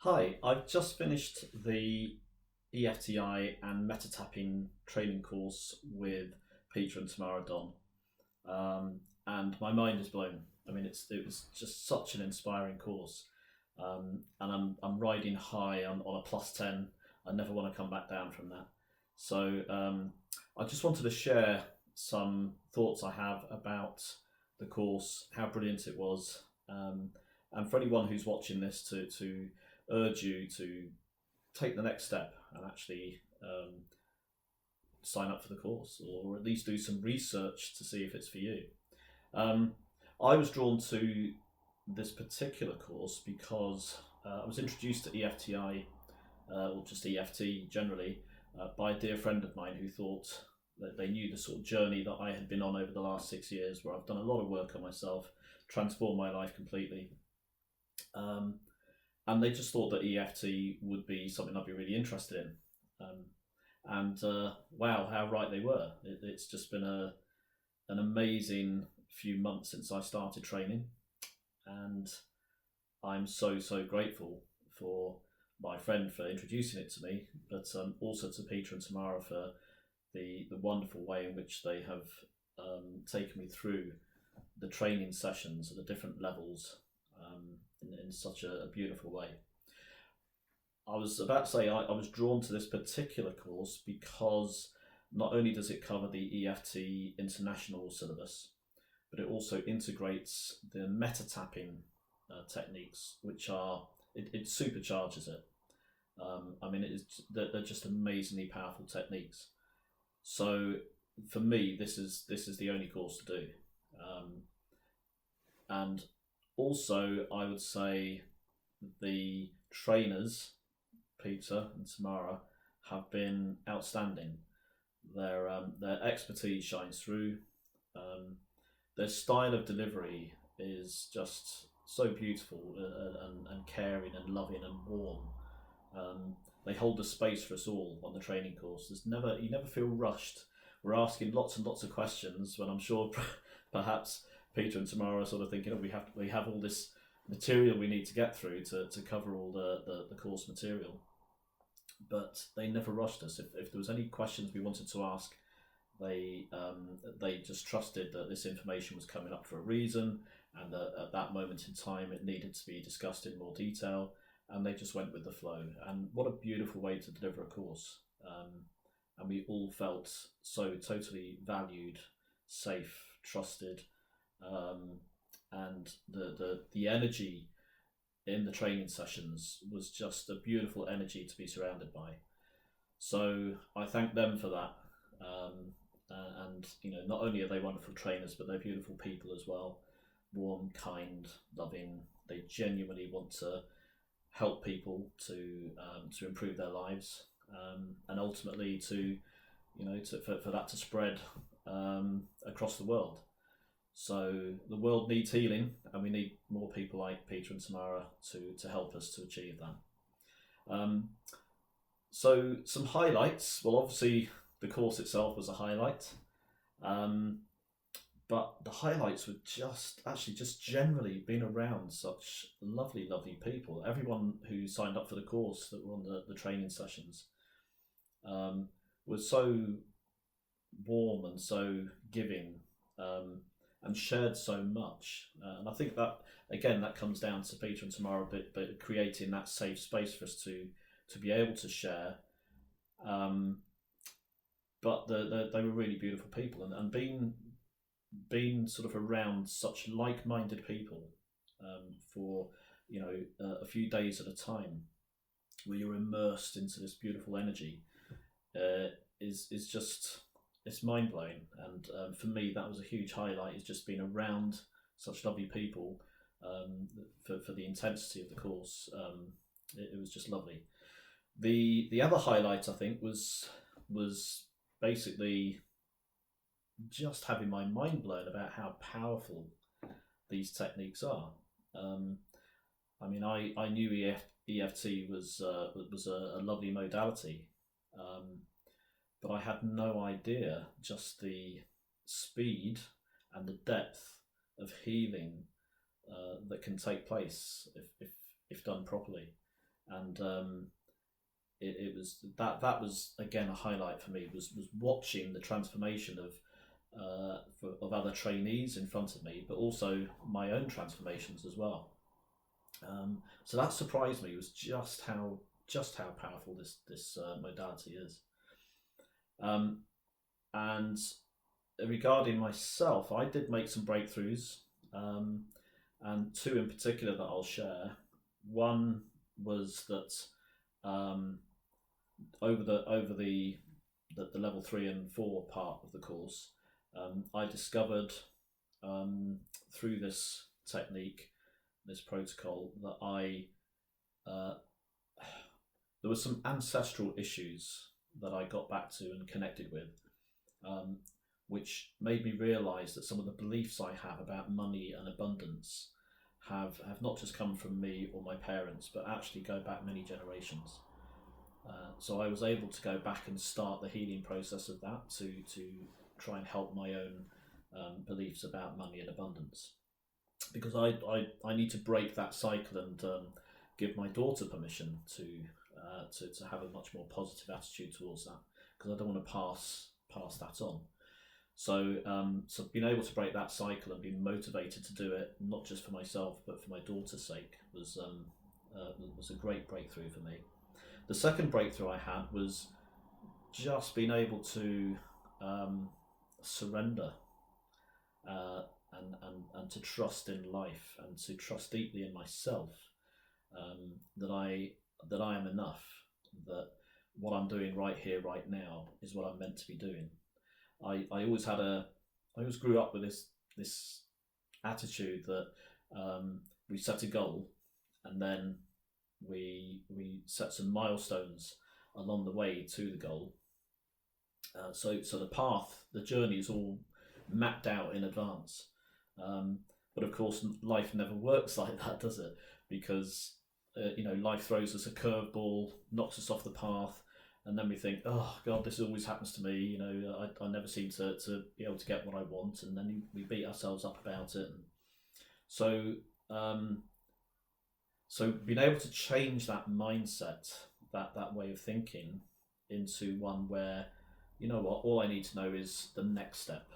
Hi, I've just finished the EFTi and metaTapping training course with Peter and Tamara Donn, and my mind is blown. I mean, it was just such an inspiring course, and I'm riding high on a +10. I never want to come back down from that. So I just wanted to share some thoughts I have about the course, how brilliant it was, and for anyone who's watching this to urge you to take the next step and actually sign up for the course, or at least do some research to see if it's for you. I was drawn to this particular course because I was introduced to EFTi, or just EFT generally, by a dear friend of mine who thought that they knew the sort of journey that I had been on over the last 6 years, where I've done a lot of work on myself, transformed my life completely. And they just thought that EFT would be something I'd be really interested in. Wow, how right they were. It's just been an amazing few months since I started training, and I'm so grateful for my friend for introducing it to me, but also to Peter and Tamara for the wonderful way in which they have taken me through the training sessions at the different levels in such a beautiful way. I was about to say I was drawn to this particular course because not only does it cover the EFT International syllabus, but it also integrates the meta-tapping techniques, which it supercharges it. I mean, they're just amazingly powerful techniques. So for me, this is the only course to do, and also I would say the trainers, Peter and Tamara, have been outstanding. Their expertise shines through. Their style of delivery is just so beautiful and caring and loving and warm. They hold the space for us all on the training course. You never feel rushed. We're asking lots and lots of questions when I'm sure perhaps Peter and Tamara are sort of thinking, oh, we have all this material we need to get through to cover all the course material. But they never rushed us. If there was any questions we wanted to ask, they just trusted that this information was coming up for a reason, and that at that moment in time it needed to be discussed in more detail, and they just went with the flow. And what a beautiful way to deliver a course. And we all felt so totally valued, safe, trusted, and the energy in the training sessions was just a beautiful energy to be surrounded by. So I thank them for that. And not only are they wonderful trainers, but they're beautiful people as well. Warm, kind, loving. They genuinely want to help people to improve their lives, and ultimately for that to spread across the world. So the world needs healing, and we need more people like Peter and Tamara to help us to achieve that. So some highlights. Well, obviously the course itself was a highlight, but the highlights were just generally being around such lovely people. Everyone who signed up for the course that were on the training sessions was so warm and so giving, and shared so much. And I think that, again, that comes down to Peter and Tamara, but creating that safe space for us to be able to share. But they were really beautiful people, and being sort of around such like-minded people for a few days at a time, where you're immersed into this beautiful energy, is just, it's mind-blowing. And for me, that was a huge highlight, is just being around such lovely people for the intensity of the course. It was just lovely. The other highlight, I think, was basically just having my mind blown about how powerful these techniques are. I mean, I knew EFT was a lovely modality, but I had no idea just the speed and the depth of healing that can take place if done properly. and it was that was again a highlight for me, was watching the transformation of other trainees in front of me, but also my own transformations as well. So that surprised me, was just how powerful this modality is. And regarding myself, I did make some breakthroughs, and two in particular that I'll share. One was that over the level 3 and 4 part of the course, I discovered through this technique, this protocol, that there were some ancestral issues that I got back to and connected with, which made me realise that some of the beliefs I have about money and abundance have not just come from me or my parents, but actually go back many generations. So I was able to go back and start the healing process of that to try and help my own beliefs about money and abundance, because I need to break that cycle and give my daughter permission to have a much more positive attitude towards that, because I don't want to pass that on. So so being able to break that cycle and being motivated to do it, not just for myself but for my daughter's sake, was a great breakthrough for me. The second breakthrough I had was just being able to surrender and to trust in life, and to trust deeply in myself, that I am enough, that what I'm doing right here, right now, is what I'm meant to be doing. I always grew up with this attitude that we set a goal, and then we set some milestones along the way to the goal. So the path, the journey, is all mapped out in advance. But of course, life never works like that, does it? Because life throws us a curveball, knocks us off the path, and then we think, oh God, this always happens to me. I never seem to be able to get what I want, and then we beat ourselves up about it. So being able to change that mindset, that way of thinking, into one where, you know what, all I need to know is the next step.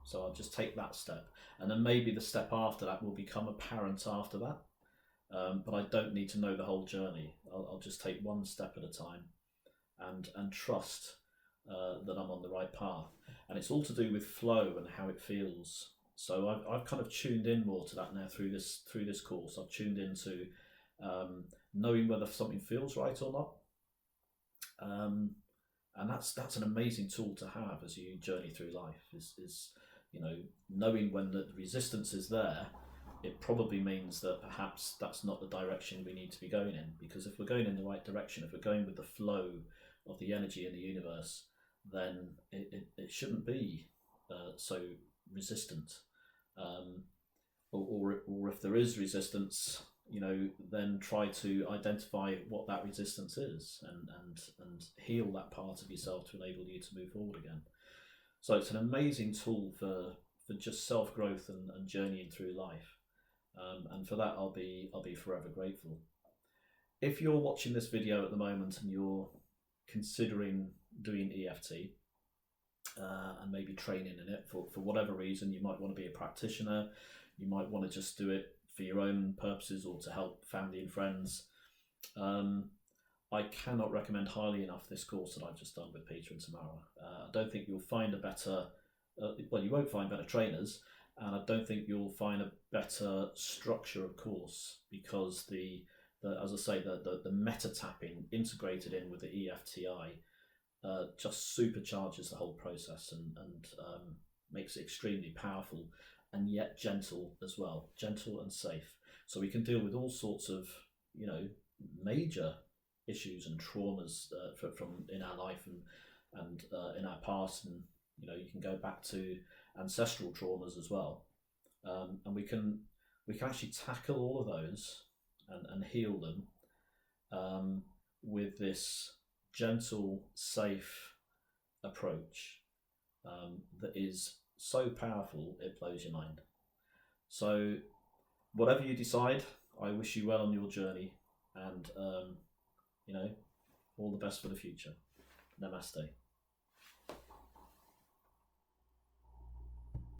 So I'll just take that step, and then maybe the step after that will become apparent after that. But I don't need to know the whole journey. I'll just take one step at a time, and trust that I'm on the right path. And it's all to do with flow and how it feels. So I've kind of tuned in more to that now through this course. I've tuned into knowing whether something feels right or not. And that's an amazing tool to have as you journey through life. Is knowing when the resistance is there, it probably means that perhaps that's not the direction we need to be going in. Because if we're going in the right direction, if we're going with the flow of the energy in the universe, then it shouldn't be so resistant. Or if there is resistance, then try to identify what that resistance is, and heal that part of yourself to enable you to move forward again. So it's an amazing tool for just self-growth and journeying through life. And for that, I'll be forever grateful. If you're watching this video at the moment and you're considering doing EFT, and maybe training in it for whatever reason, you might want to be a practitioner, you might want to just do it for your own purposes or to help family and friends, I cannot recommend highly enough this course that I've just done with Peter and Tamara. I don't think you'll find a better, you won't find better trainers, and I don't think you'll find a better structure of course, because as I say, the meta-tapping integrated in with the EFTi just supercharges the whole process and makes it extremely powerful, and yet gentle as well, gentle and safe. So we can deal with all sorts of major issues and traumas from in our life and in our past, and you can go back to ancestral traumas as well, and we can actually tackle all of those and heal them with this gentle, safe approach that is so powerful it blows your mind. So whatever you decide, I wish you well on your journey, and all the best for the future. Namaste.